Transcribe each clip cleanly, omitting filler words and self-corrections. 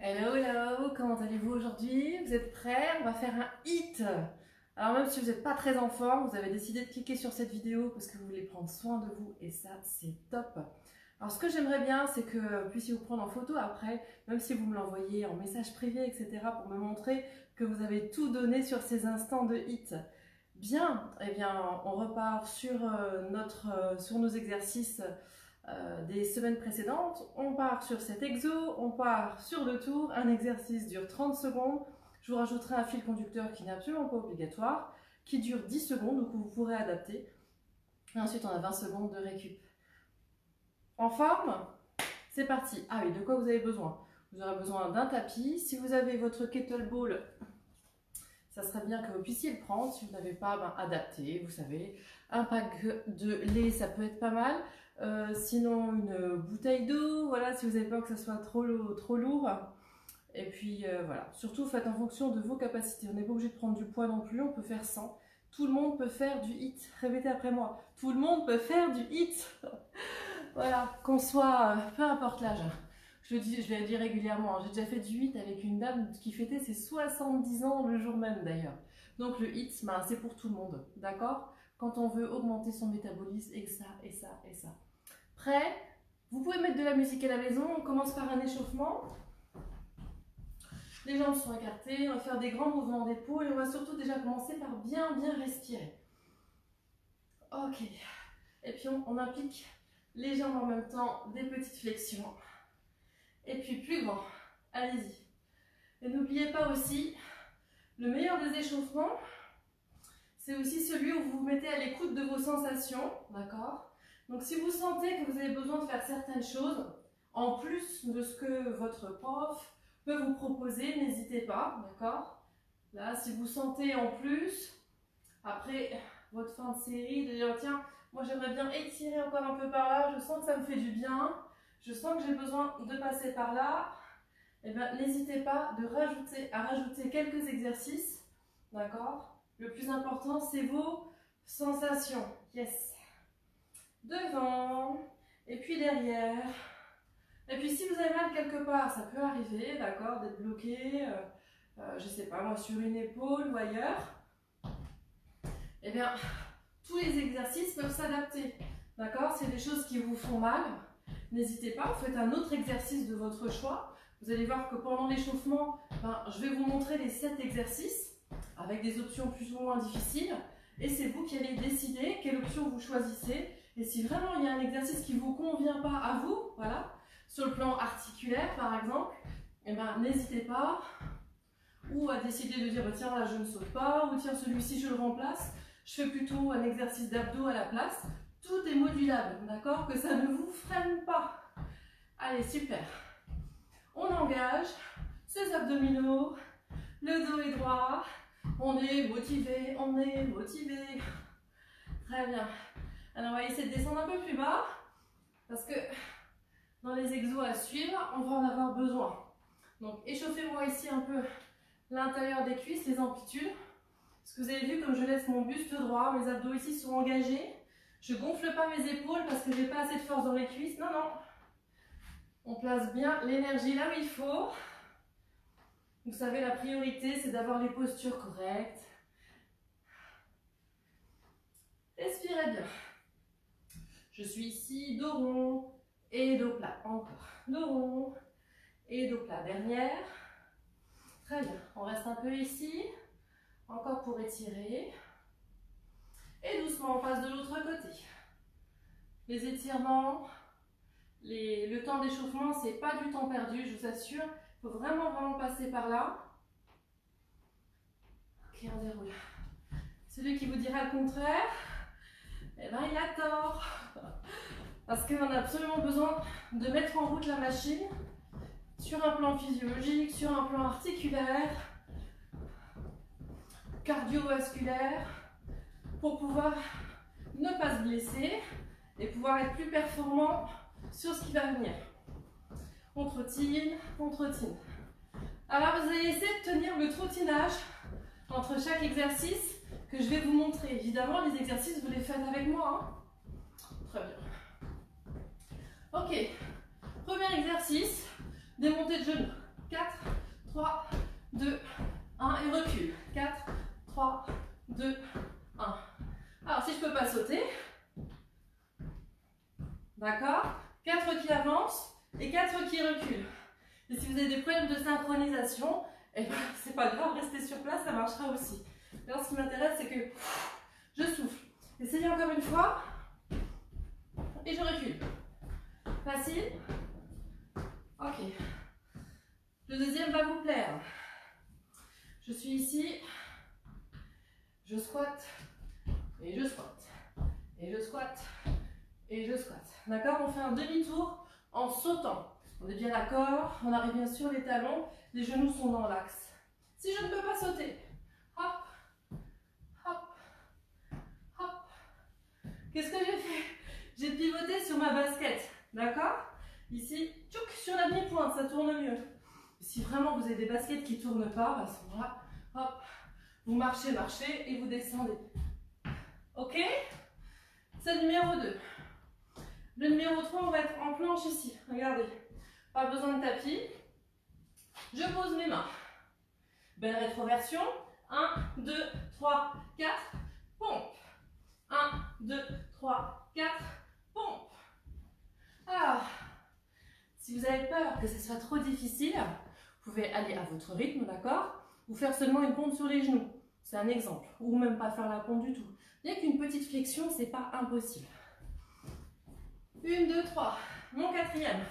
Hello, hello, comment allez-vous aujourd'hui? Vous êtes prêts? On va faire un hit. Alors même si vous n'êtes pas très en forme, vous avez décidé de cliquer sur cette vidéo parce que vous voulez prendre soin de vous et ça, c'est top. Alors ce que j'aimerais bien, c'est que vous puissiez vous prendre en photo après, même si vous me l'envoyez en message privé, etc. pour me montrer que vous avez tout donné sur ces instants de hit. Bien, eh bien, on repart sur, sur nos exercices des semaines précédentes. On part sur cet exo, on part sur 2 tours, un exercice dure 30 secondes. Je vous rajouterai un fil conducteur qui n'est absolument pas obligatoire, qui dure 10 secondes, donc vous pourrez adapter. Et ensuite, on a 20 secondes de récup. En forme? C'est parti. Ah oui, de quoi vous avez besoin? Vous aurez besoin d'un tapis. Si vous avez votre kettlebell, ça serait bien que vous puissiez le prendre. Si vous n'avez pas, ben, adaptez, vous savez. Un pack de lait, ça peut être pas mal. Sinon, une bouteille d'eau, voilà, si vous avez peur que ça soit trop lourd. Et puis voilà, surtout faites en fonction de vos capacités. On n'est pas obligé de prendre du poids non plus, on peut faire 100. Tout le monde peut faire du hit. Répétez après moi. Tout le monde peut faire du hit. Voilà, qu'on soit, peu importe l'âge. Je l'ai dit régulièrement, j'ai déjà fait du hit avec une dame qui fêtait ses 70 ans le jour même d'ailleurs. Donc le hit, ben, c'est pour tout le monde, d'accord? Quand on veut augmenter son métabolisme, et ça, et ça, et ça. Prêt? Vous pouvez mettre de la musique à la maison, on commence par un échauffement. Les jambes sont écartées, on va faire des grands mouvements d'épaule et on va surtout déjà commencer par bien respirer. Ok. Et puis on implique les jambes en même temps, des petites flexions. Et puis plus grand. Allez-y. Et n'oubliez pas aussi, le meilleur des échauffements, c'est aussi celui où vous vous mettez à l'écoute de vos sensations, d'accord? Donc si vous sentez que vous avez besoin de faire certaines choses, en plus de ce que votre prof peut vous proposer, n'hésitez pas, d'accord? Là, si vous sentez en plus, après votre fin de série, de dire tiens, moi j'aimerais bien étirer encore un peu par là, je sens que ça me fait du bien, je sens que j'ai besoin de passer par là, et bien n'hésitez pas à rajouter quelques exercices, d'accord? Le plus important, c'est vos sensations. Yes. Devant, et puis derrière. Et puis si vous avez mal quelque part, ça peut arriver, d'accord, d'être bloqué, je sais pas moi, sur une épaule ou ailleurs. Eh bien, tous les exercices peuvent s'adapter, d'accord? C'est des choses qui vous font mal. N'hésitez pas, vous faites un autre exercice de votre choix. Vous allez voir que pendant l'échauffement, ben, je vais vous montrer les 7 exercices avec des options plus ou moins difficiles. Et c'est vous qui allez décider quelle option vous choisissez. Et si vraiment il y a un exercice qui ne vous convient pas à vous, voilà, sur le plan articulaire par exemple, eh ben, n'hésitez pas ou à décider de dire bah, tiens là je ne saute pas, ou tiens celui-ci je le remplace, je fais plutôt un exercice d'abdos à la place. Tout est modulable, d'accord? Que ça ne vous freine pas. Allez, super. On engage ses abdominaux, le dos est droit, on est motivé, on est motivé. Très bien. Alors on va essayer de descendre un peu plus bas, parce que dans les exos à suivre, on va en avoir besoin. Donc échauffez-moi ici un peu l'intérieur des cuisses, les amplitudes. Parce que vous avez vu comme je laisse mon buste droit, mes abdos ici sont engagés. Je gonfle pas mes épaules parce que j'ai pas assez de force dans les cuisses. Non, non. On place bien l'énergie là où il faut. Vous savez, la priorité, c'est d'avoir les postures correctes. Respirez bien. Je suis ici, dos rond et dos plat. Encore. Dos rond et dos plat. Dernière. Très bien. On reste un peu ici. Encore pour étirer. Et doucement, on passe de l'autre côté. Les étirements, le temps d'échauffement, c'est pas du temps perdu, je vous assure. Il faut vraiment passer par là. Ok, on déroule. Celui qui vous dira le contraire, eh ben, il a tort. Parce qu'on a absolument besoin de mettre en route la machine sur un plan physiologique, sur un plan articulaire, cardiovasculaire, pour pouvoir ne pas se blesser et pouvoir être plus performant sur ce qui va venir. On trottine, on trottine. Alors vous allez essayer de tenir le trottinage entre chaque exercice que je vais vous montrer. Évidemment, les exercices, vous les faites avec moi. Hein. Très bien. Ok, premier exercice, démontée de genoux. 4, 3, 2, 1 et recule. 4, 3, 2, 1. Alors si je ne peux pas sauter, d'accord, 4 qui avancent et 4 qui reculent. Et si vous avez des problèmes de synchronisation, eh ben, c'est pas grave, restez sur place, ça marchera aussi. Alors ce qui m'intéresse, c'est que je souffle. Essayez encore une fois. Et je recule. Facile? Ok. Le deuxième va vous plaire. Je suis ici. Je squatte. Et je squatte. Et je squatte. Et je squatte. D'accord? On fait un demi-tour en sautant. On est bien d'accord. On arrive bien sur les talons. Les genoux sont dans l'axe. Si je ne peux pas sauter, hop, hop, hop. Qu'est-ce que j'ai fait? J'ai pivoté sur ma basket. D'accord? Ici, tchouk, sur la demi-pointe, ça tourne mieux. Si vraiment vous avez des baskets qui ne tournent pas, à ce moment-là, hop, vous marchez, marchez et vous descendez. Ok? C'est le numéro 2. Le numéro 3, on va être en planche ici. Regardez, pas besoin de tapis. Je pose mes mains. Belle rétroversion. 1, 2, 3, 4, pompe. 1, 2, 3, 4, pompe. Alors, si vous avez peur que ce soit trop difficile, vous pouvez aller à votre rythme, d'accord? Ou faire seulement une pompe sur les genoux. C'est un exemple. Ou même pas faire la pompe du tout. Bien qu'une petite flexion, c'est pas impossible. 1, 2, 3. Mon quatrième.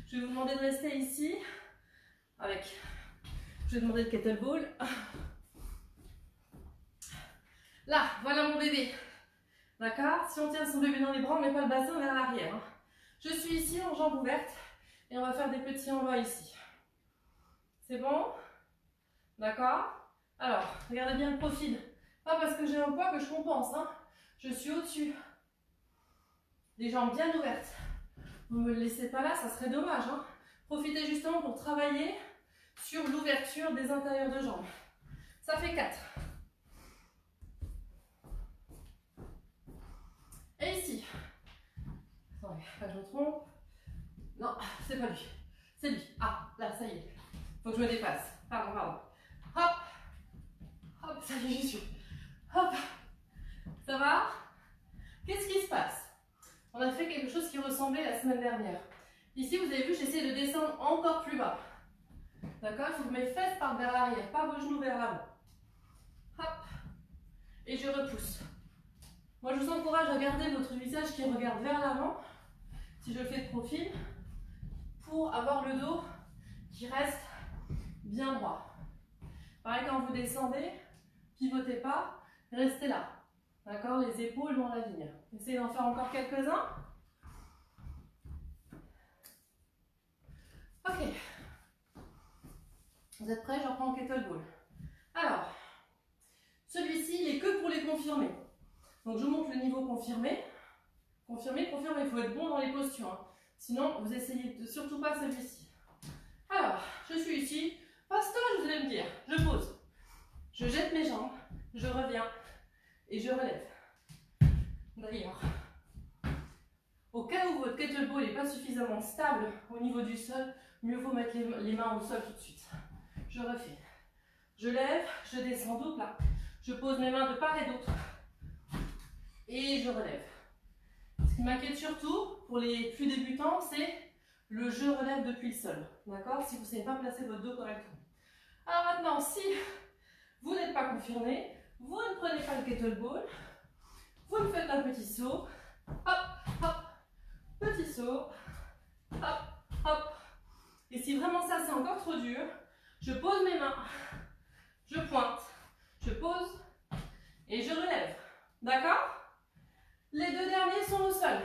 Je vais vous demander de rester ici. Avec. Je vais demander le kettlebell. Là, voilà mon bébé. D'accord? Si on tient son bébé dans les bras, on ne met pas le bassin vers l'arrière. Je suis ici en jambes ouvertes et on va faire des petits en bas ici. C'est bon? D'accord? Alors, regardez bien le profil. Pas parce que j'ai un poids que je compense. Hein. Je suis au-dessus. Les jambes bien ouvertes. Vous ne me le laissez pas là, ça serait dommage. Hein. Profitez justement pour travailler sur l'ouverture des intérieurs de jambes. Ça fait 4. Et ici. Attendez, pas que je me trompe. Non, c'est pas lui. C'est lui. Ah, là, ça y est. Faut que je me dépasse. Pardon, pardon. Hop. Hop, ça y est, j'y suis. Hop. Ça va? Qu'est-ce qui se passe? On a fait quelque chose qui ressemblait la semaine dernière. Ici, vous avez vu, j'essaie de descendre encore plus bas. D'accord? Il faut que mes fesses partent vers l'arrière, pas vos genoux vers l'avant. Hop. Et je repousse. Moi, je vous encourage à garder votre visage qui regarde vers l'avant, si je le fais de profil, pour avoir le dos qui reste bien droit. Pareil, quand vous descendez, pivotez pas, restez là. D'accord? Les épaules dans la ligne. Essayez d'en faire encore quelques-uns. Ok. Vous êtes prêts? J'en prends un kettlebell. Alors, celui-ci, il est que pour les confirmés. Donc, je montre le niveau confirmé. Confirmé, confirmé. Il faut être bon dans les postures. Hein. Sinon, vous essayez de surtout pas celui-ci. Alors, je suis ici. Pasteur, vous allez me dire. Je pose. Je jette mes jambes. Je reviens. Et je relève. D'ailleurs, au cas où votre kettlebell n'est pas suffisamment stable au niveau du sol, mieux vaut mettre les mains au sol tout de suite. Je refais. Je lève, je descends dos plat. Je pose mes mains de part et d'autre. Et je relève. Ce qui m'inquiète surtout, pour les plus débutants, c'est le je relève depuis le sol. D'accord? Si vous ne savez pas placer votre dos correctement. Alors maintenant, si vous n'êtes pas confirmé, vous ne prenez pas le kettlebell. Vous me faites un petit saut. Hop, hop. Petit saut. Hop, hop. Et si vraiment ça, c'est encore trop dur, je pose mes mains. Je pointe. Je pose. Et je relève. D'accord? Les deux derniers sont au sol.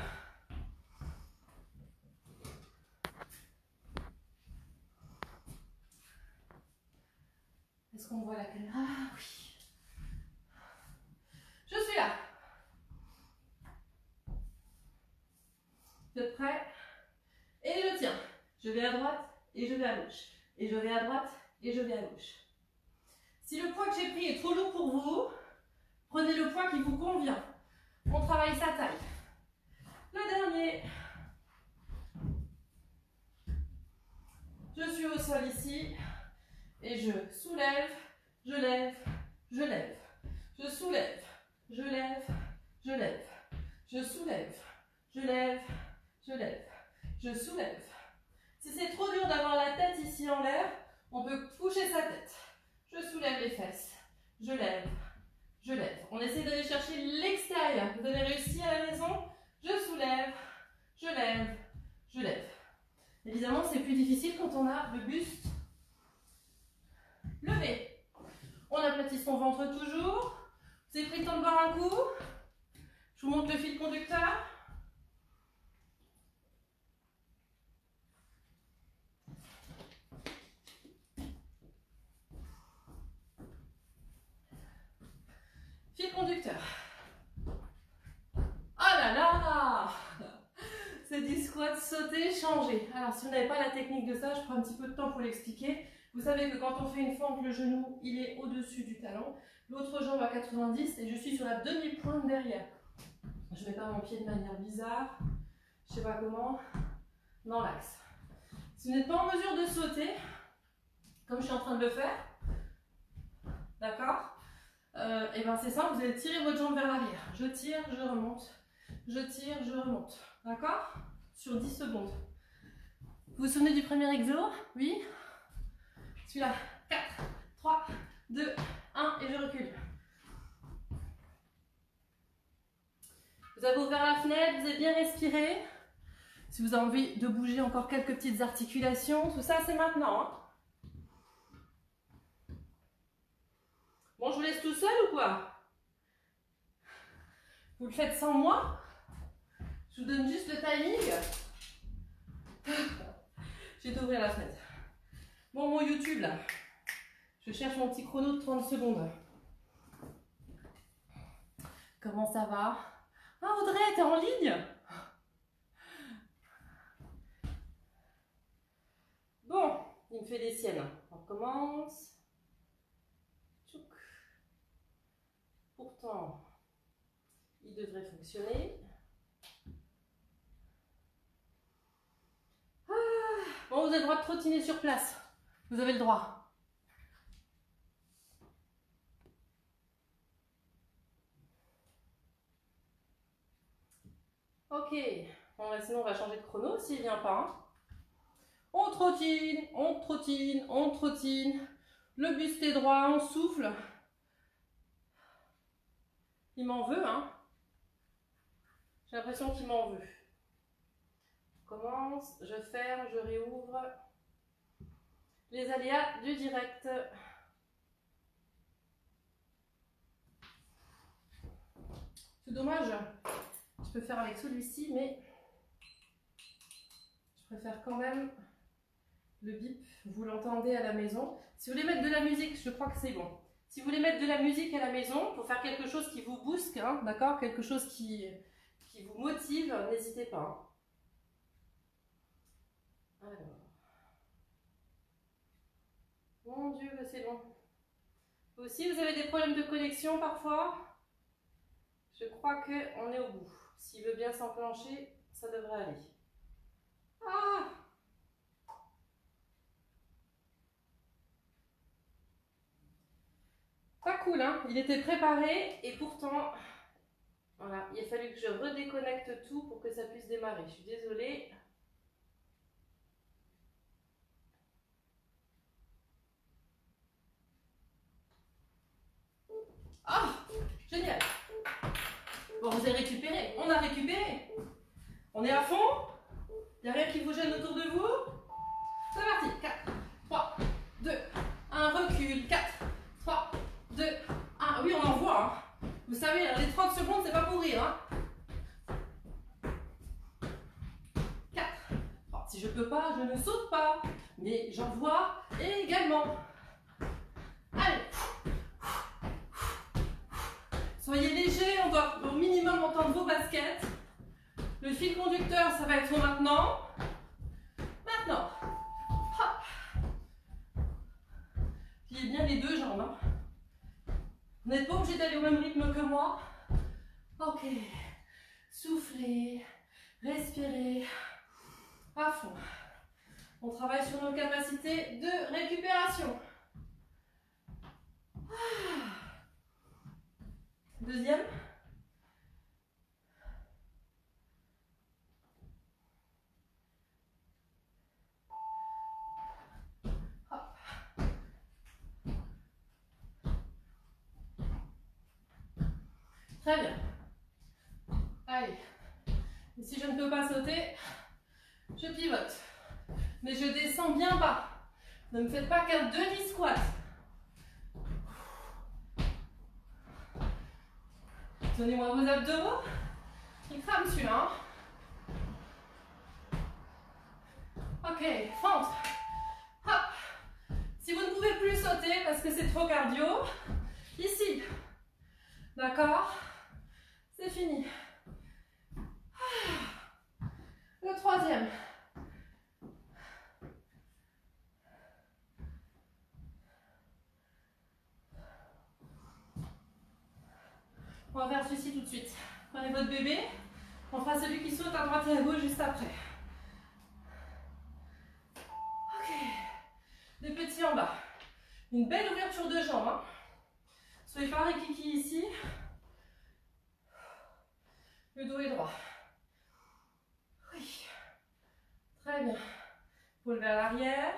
Est-ce qu'on voit la caméra? Ah oui. Je suis là. Vous êtes prêts? Et je tiens. Je vais à droite et je vais à gauche. Et je vais à droite et je vais à gauche. Si le poids que j'ai pris est trop lourd pour vous, prenez le poids qui vous convient. On travaille sa taille. Le dernier. Je suis au sol ici. Et je soulève, je lève, je lève. Je soulève, je lève, je lève. Je soulève, je lève, je lève. Je soulève. Si c'est trop dur d'avoir la tête ici en l'air, on peut coucher sa tête. Je soulève les fesses. Je lève, je lève. On essaie d'aller chercher l'extérieur. Vous avez réussi à la maison? Je soulève, je lève, je lève. Évidemment, c'est plus difficile quand on a le buste levé. On aplatit son ventre toujours. Vous avez pris le temps de boire un coup. Je vous montre le fil conducteur. Fil conducteur. Ah là là! C'est du squat sauté, changé. Alors si vous n'avez pas la technique de ça, je prends un petit peu de temps pour l'expliquer. Vous savez que quand on fait une fente, le genou, il est au-dessus du talon. L'autre jambe à 90 et je suis sur la demi-pointe derrière. Je ne mets pas mon pied de manière bizarre. Je ne sais pas comment. Dans l'axe. Si vous n'êtes pas en mesure de sauter, comme je suis en train de le faire, d'accord, et ben c'est simple, vous allez tirer votre jambe vers l'arrière. Je tire, je remonte. Je tire, je remonte. D'accord? Sur 10 secondes. Vous vous souvenez du premier exo? Oui? Celui-là. 4, 3, 2, 1 et je recule. Vous avez ouvert la fenêtre, vous avez bien respiré. Si vous avez envie de bouger encore quelques petites articulations, tout ça c'est maintenant. Hein. Bon, je vous laisse tout seul ou quoi? Vous le faites sans moi? Je vous donne juste le timing. J'ai été ouvrir la fenêtre. Bon, mon YouTube là. Je cherche mon petit chrono de 30 secondes. Comment ça va? Ah, Audrey, t'es en ligne? Bon, il me fait des siennes. On recommence. Tchouk. Pourtant, il devrait fonctionner. Ah. Bon, vous avez le droit de trottiner sur place. Vous avez le droit. Ok. Bon, bah, sinon, on va changer de chrono s'il ne vient pas. Hein. On trottine, on trottine, on trottine. Le buste est droit, on souffle. Il m'en veut, hein. J'ai l'impression qu'il m'en veut. Je commence, je ferme, je réouvre. Les aléas du direct. C'est dommage. Je peux faire avec celui-ci, mais je préfère quand même le bip. Vous l'entendez à la maison. Si vous voulez mettre de la musique, je crois que c'est bon. Si vous voulez mettre de la musique à la maison, pour faire quelque chose qui vous booste, hein, d'accord, quelque chose qui vous motive, n'hésitez pas. Alors. Mon Dieu, c'est bon. Vous aussi, vous avez des problèmes de connexion parfois? Je crois qu'on est au bout. S'il veut bien s'enclencher, ça devrait aller. Ah! Pas cool, hein? Il était préparé et pourtant, voilà, il a fallu que je redéconnecte tout pour que ça puisse démarrer. Je suis désolée. Ah! Génial! Bon, vous avez récupéré. On a récupéré. On est à fond. Il n'y a rien qui vous gêne autour de vous. C'est parti. 4, 3, 2, 1, recul. 4, 3, 2, 1. Oui, on en voit. Hein. Vous savez, les 30 secondes, c'est pas pour rire. Hein. 4, 3. Si je peux pas, je ne saute pas. Mais j'en vois également. Allez. Soyez léger, on doit au minimum entendre vos baskets. Le fil conducteur, ça va être maintenant. Maintenant. Hop. Pliez bien les deux jambes. Hein. Vous n'êtes pas obligé d'aller au même rythme que moi. Ok. Soufflez. Respirez. À fond. On travaille sur nos capacités de récupération. Deuxième. Hop. Très bien. Allez. Et si je ne peux pas sauter, je pivote. Mais je descends bien bas. Ne me faites pas qu'un demi-squat. Tenez-moi vos abdos. Il crame celui-là. Ok, fente. Hop. Si vous ne pouvez plus sauter parce que c'est trop cardio, ici. D'accord? C'est fini. Le troisième. On va faire celui-ci tout de suite. Prenez votre bébé. On fera celui qui saute à droite et à gauche juste après. Ok. Des petits en bas. Une belle ouverture de jambes. Hein. Soyez pas rikiki ici. Le dos est droit. Oui. Très bien. Épaule vers l'arrière.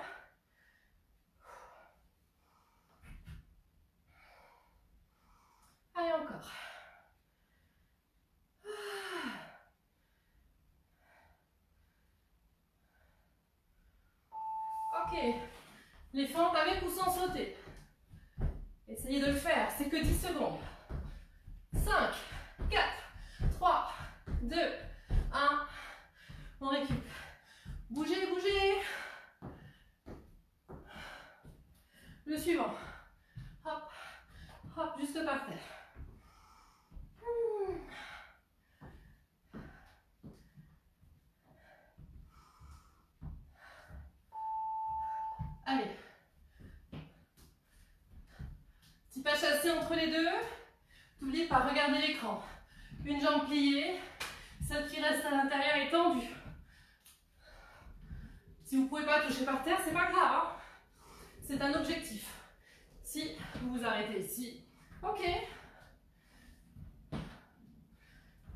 Allez, encore. Ok. Les fentes avec ou sans sauter. Essayez de le faire, c'est que 10 secondes. 5, 4, 3, 2, 1. On récupère. Bougez, bougez. Le suivant. Hop, hop, juste par terre. Allez. Petit pas chassé entre les deux. N'oubliez pas, regardez l'écran. Une jambe pliée. Celle qui reste à l'intérieur est tendue. Si vous ne pouvez pas toucher par terre, c'est pas grave. Hein, c'est un objectif. Si vous vous arrêtez ici, ok.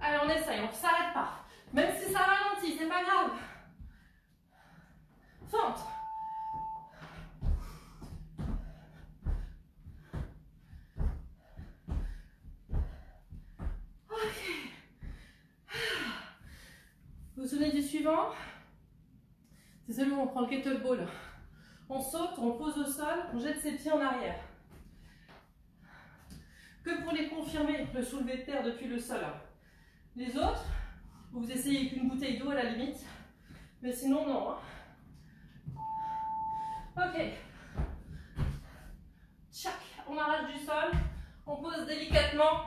Allez, on essaye, on ne s'arrête pas. Même si ça ralentit, c'est pas grave. Fente. Ok. Vous vous souvenez du suivant? C'est celui où on prend le kettlebell. On saute, on pose au sol, on jette ses pieds en arrière. Que pour les confirmer, le soulevé de terre depuis le sol. Les autres, vous essayez qu'une bouteille d'eau à la limite, mais sinon non. Hein. Ok. Tchac, on arrache du sol, on pose délicatement.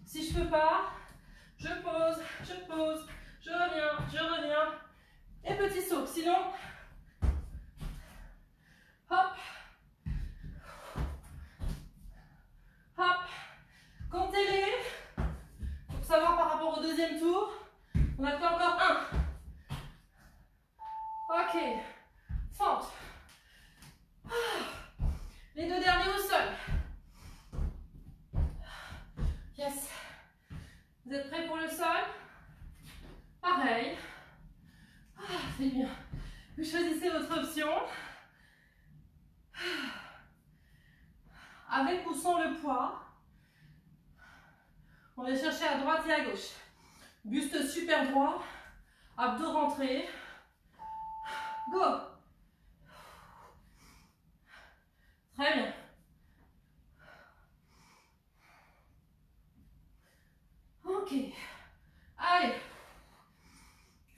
Si je peux pas, je pose, je reviens. Et petit saut, sinon, hop, hop, comptez-les. Pour savoir par rapport au deuxième tour, on a fait encore un. Ok, fente. Les deux derniers au sol. Yes. Vous êtes prêts pour le sol? Pareil. C'est bien. Vous choisissez votre option. Avec ou sans le poids. On va chercher à droite et à gauche. Buste super droit. Abdos rentrés. Go. Très bien. Ok. Allez.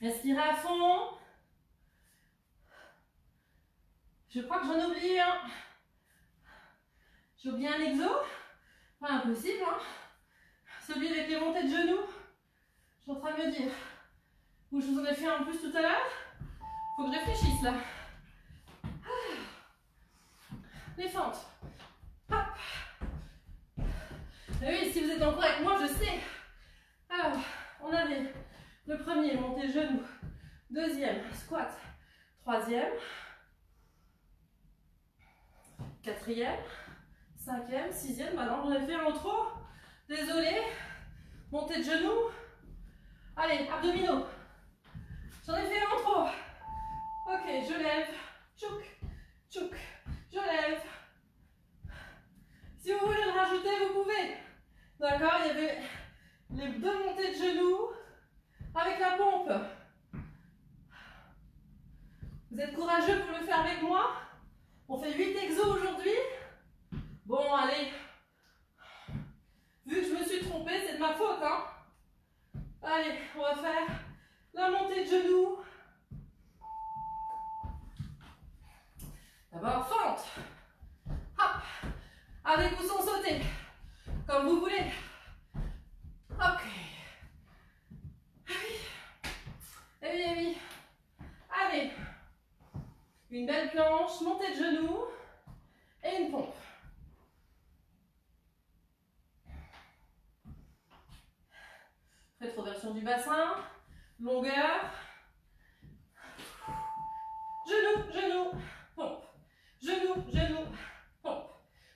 Respirez à fond. Je crois que j'en ai oublié un. J'ai oublié un exo. Pas impossible, hein. Celui avec les montées de genoux. Je suis en train de me dire. Ou je vous en ai fait un en plus tout à l'heure. Faut que je réfléchisse là. Les fentes. Hop. Et oui, si vous êtes encore avec moi, je sais. Alors, on avait le premier, monter genou. Deuxième, squat. Troisième. Quatrième. Cinquième. Sixième. Bah non, j'en ai fait un en trop. Désolé. Montée de genoux. Allez, abdominaux. J'en ai fait un en trop. Ok, je lève. Tchouk. Tchouk. Je lève. Si vous voulez le rajouter, vous pouvez. D'accord, il y avait les deux montées de genoux avec la pompe. Vous êtes courageux pour le faire avec moi? On fait 8 exos aujourd'hui. Bon, allez. Vu que je me suis trompée, c'est de ma faute, hein. Allez, on va faire la montée de genoux. D'abord, fente. Hop. Avec ou sans sauter. Comme vous voulez. Ok. Ah oui. Eh oui, eh oui. Allez. Une belle planche, montée de genoux et une pompe. Rétroversion du bassin, longueur. Genou, genou, pompe. Genou, genou, pompe.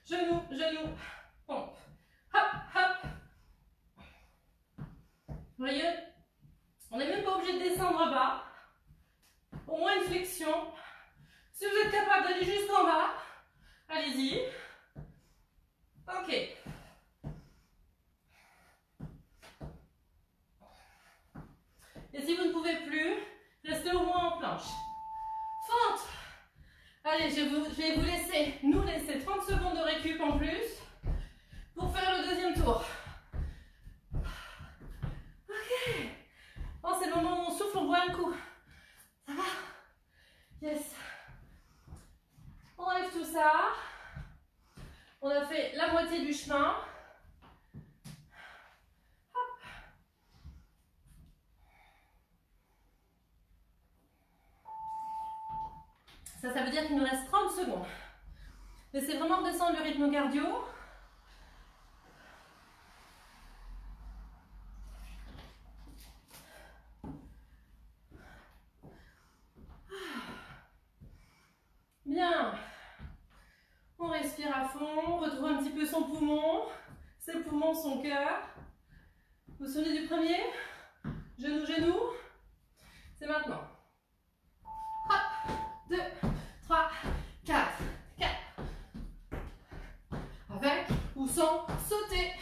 Genou, genou, pompe. Hop, hop. Vous voyez, on n'est même pas obligé de descendre bas. Au moins une flexion. Si vous êtes capable d'aller jusqu'en bas, allez-y. Ok. Et si vous ne pouvez plus, restez au moins en planche. Fente. Allez, je vais nous laisser 30 secondes de récup en plus pour faire le deuxième tour. Ok. Oh, c'est le moment où on souffle, on boit un coup. Ça va? Yes. On enlève tout ça. On a fait la moitié du chemin. Hop. Ça veut dire qu'il nous reste 30 secondes. Laissez vraiment redescendre le rythme cardio. Bien. On respire à fond, on retrouve un petit peu son poumon, ses poumons, son cœur. Vous vous souvenez du premier? Genou, genou. C'est maintenant. Hop, 2, 3, 4, 4. Avec ou sans sauter.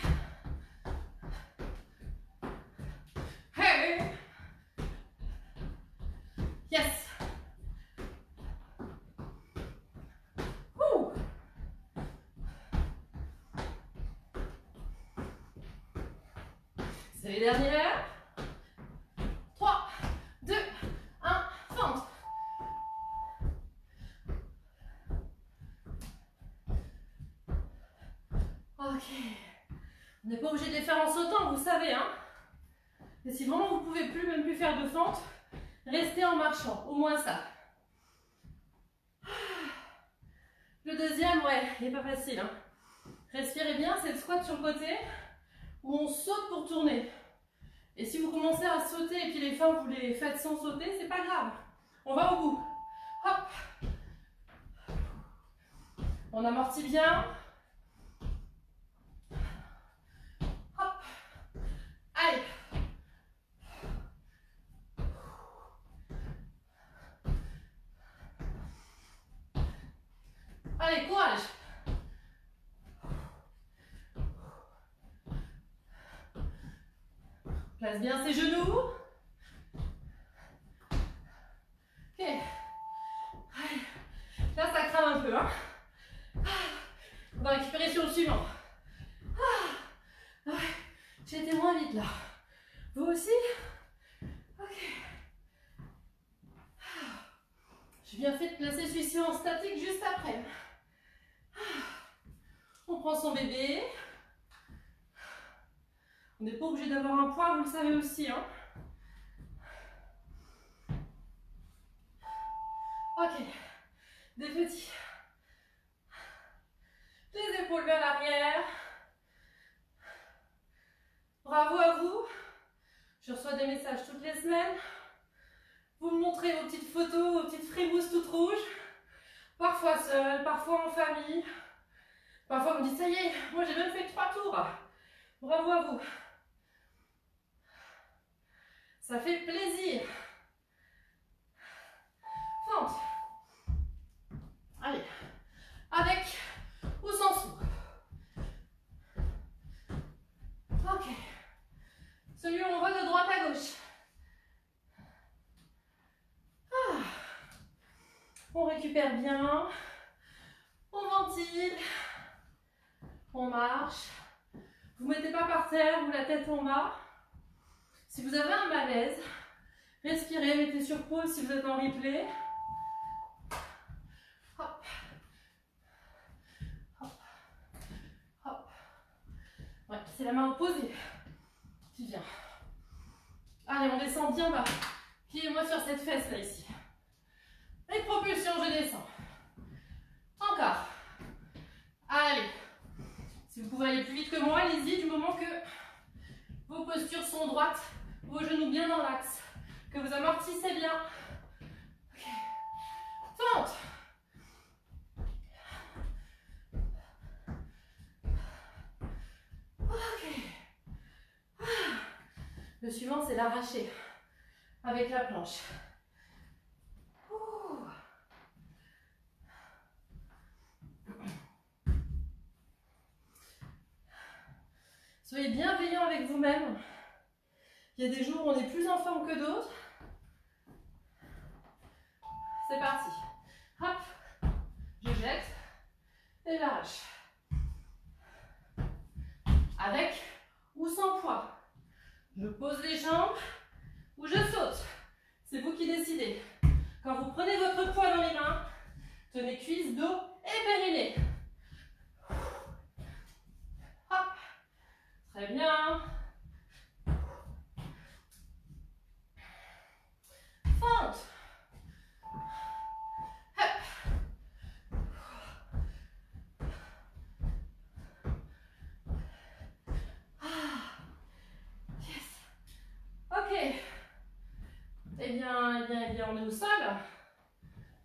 Hey! Yes! Ouh! C'est les dernières. 3, 2, 1, fente. Ok. On n'est pas obligé de les faire en sautant, vous savez, hein. Et si vraiment vous ne pouvez plus, même plus faire de fente, restez en marchant, au moins ça. Le deuxième, ouais, il n'est pas facile, hein. Respirez bien, c'est le squat sur le côté, où on saute pour tourner. Et si vous commencez à sauter et puis les fins vous les faites sans sauter, c'est pas grave. On va au bout. Hop. On amortit bien. Hop. Allez. Allez, courage. Place bien ses genoux. Ok. Allez. Là, ça crame un peu, hein. On va récupérer sur le suivant. Ouais. J'ai été moins vite là. Vous aussi? Ok. J'ai bien fait de placer celui-ci en statique juste après. On prend son bébé. On n'est pas obligé d'avoir un poids, vous le savez aussi, hein. Ok. Des petits. Les épaules vers l'arrière. Bravo à vous. Je reçois des messages toutes les semaines. Vous me montrez vos petites photos, vos petites frimouses toutes rouges. Parfois seul, parfois en famille. Parfois vous me dites, ça y est, moi j'ai même fait 3 tours. Bravo à vous. Ça fait plaisir. Fente. Allez. Avec ou sans sou. Ok. Celui où on va de droite à gauche. Ah. On récupère bien. On ventile. On marche. Vous ne mettez pas par terre ou la tête en bas. Si vous avez un malaise, respirez, mettez sur pause si vous êtes en replay. Hop. Hop. Hop. Ouais, c'est la main opposée. Tu viens. Allez, on descend bien bas. Pliez-moi sur cette fesse là ici. Et propulsion, je descends. Encore. Allez. Si vous pouvez aller plus vite que moi, allez-y du moment que vos postures sont droites, vos genoux bien dans l'axe, que vous amortissez bien. Okay. Fente. Ok. Le suivant, c'est l'arraché avec la planche. Ouh. Soyez bienveillants avec vous-même. Il y a des jours où on est plus en forme que d'autres. C'est parti. Hop, je jette et j'arrache. Avec ou sans poids. Je pose les jambes ou je saute. C'est vous qui décidez. Quand vous prenez votre poids dans les mains, tenez cuisses, dos et périnée. Hop. Très bien. Fente. Hop. Ah. Yes. Ok. Eh bien, on est au sol.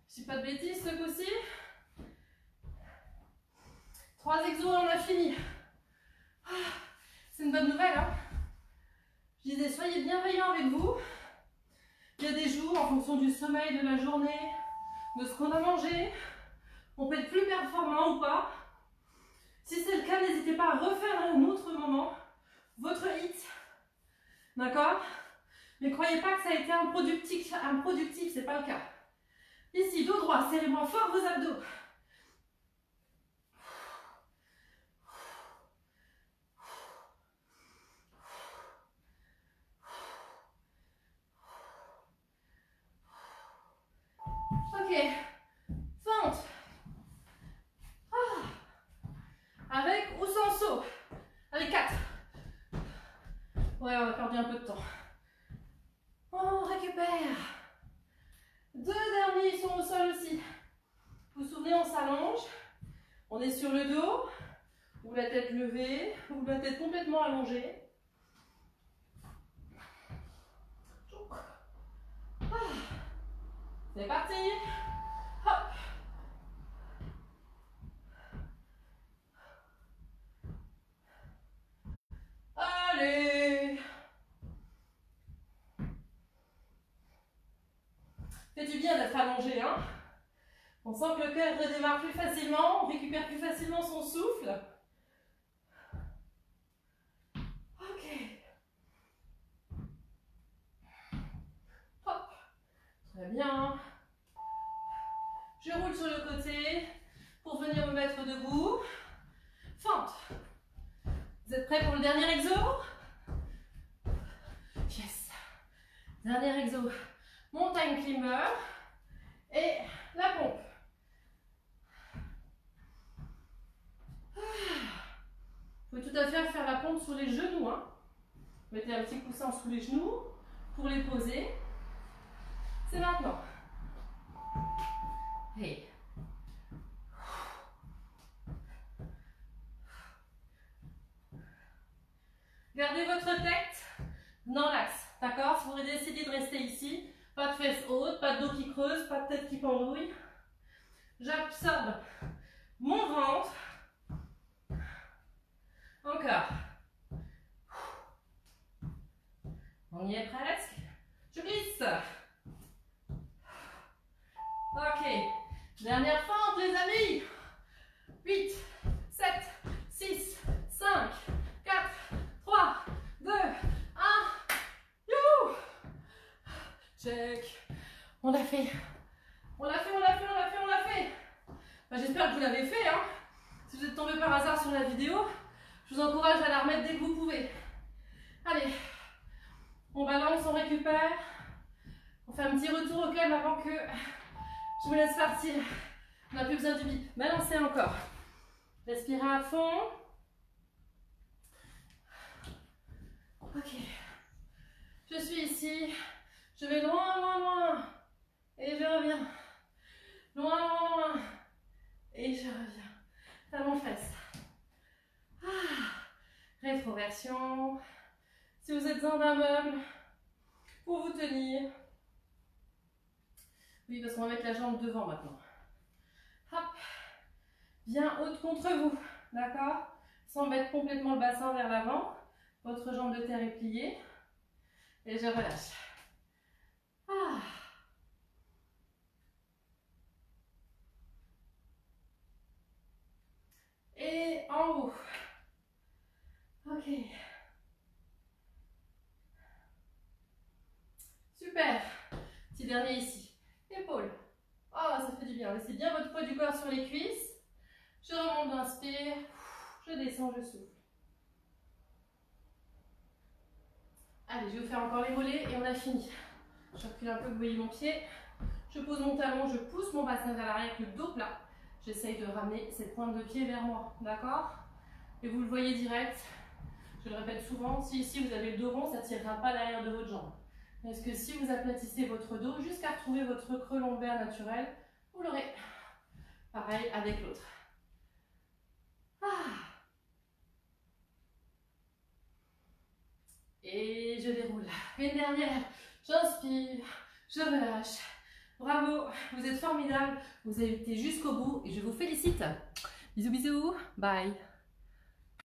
Je ne dis pas de bêtises ce coup-ci. 3 exos, on a fini. Ah. C'est une bonne nouvelle, hein. Je disais, soyez bienveillants avec vous. Il y a des jours, en fonction du sommeil de la journée, de ce qu'on a mangé, on peut être plus performant ou pas. Si c'est le cas, n'hésitez pas à refaire un autre moment votre hit. D'accord? Mais croyez pas que ça a été improductif, c'est pas le cas. Ici, dos droit, serrez-moi fort vos abdos. Ok, fente. Ah. Avec ou sans saut. Allez, 4. Ouais, on a perdu un peu de temps. On récupère. 2 derniers, ils sont au sol aussi. Vous vous souvenez, on s'allonge. On est sur le dos, ou la tête levée, ou la tête complètement allongée. Ah. C'est parti. Hop. Allez. Fait du bien d'être allongé, hein. On sent que le cœur redémarre plus facilement, on récupère plus facilement son souffle. Ok. Hop. Très bien. Je roule sur le côté pour venir me mettre debout. Fente. Vous êtes prêts pour le dernier exo? Yes. Dernier exo. Montagne climber et la pompe. Vous pouvez tout à fait faire la pompe sur les genoux. Hein. Mettez un petit coussin sous les genoux pour les poser. C'est maintenant. Hey. Gardez votre tête dans l'axe. D'accord? Si vous décidez de rester ici, Pas de fesses hautes, pas de dos qui creuse, pas de tête qui pendouille. J'absorbe mon ventre. Encore. On y est presque. Je glisse. Ok. Dernière fente, les amis. 8, 7, 6, 5, 4, 3, 2, 1. Youhou! Check. On l'a fait. On l'a fait, on l'a fait, on l'a fait, on l'a fait. Bah, j'espère que vous l'avez fait. Hein. Si vous êtes tombé par hasard sur la vidéo, je vous encourage à la remettre dès que vous pouvez. Allez. On balance, on récupère. On fait un petit retour au calme avant que je vous laisse partir. On n'a plus besoin du bip. Balancez encore. Respirez à fond. Ok. Je suis ici. Je vais loin, loin, loin. Et je reviens. Loin, loin, loin. Et je reviens. Talon fesse. Rétroversion. Si vous êtes dans un meuble, pour vous tenir. Oui, parce qu'on va mettre la jambe devant maintenant. Hop. Bien haute contre vous. D'accord? Sans mettre complètement le bassin vers l'avant. Votre jambe de terre est pliée. Et je relâche. Et en haut. Ok. Super. Petit dernier ici. Épaules. Oh, ça fait du bien. Laissez bien votre poids du corps sur les cuisses. Je remonte, j'inspire. Je descends, je souffle. Allez, je vais vous faire encore les mollets et on a fini. Je recule un peu, vous voyez mon pied. Je pose mon talon, je pousse mon bassin vers l'arrière avec le dos plat. J'essaye de ramener cette pointe de pied vers moi. D'accord? Et vous le voyez direct. Je le répète souvent, si ici vous avez le dos rond, ça ne tirera pas l'arrière de votre jambe. Parce que si vous aplatissez votre dos jusqu'à retrouver votre creux lombaire naturel, vous l'aurez. Pareil avec l'autre. Et je déroule. Une dernière. J'inspire, je relâche. Bravo, vous êtes formidables. Vous avez été jusqu'au bout et je vous félicite. Bisous, bisous. Bye.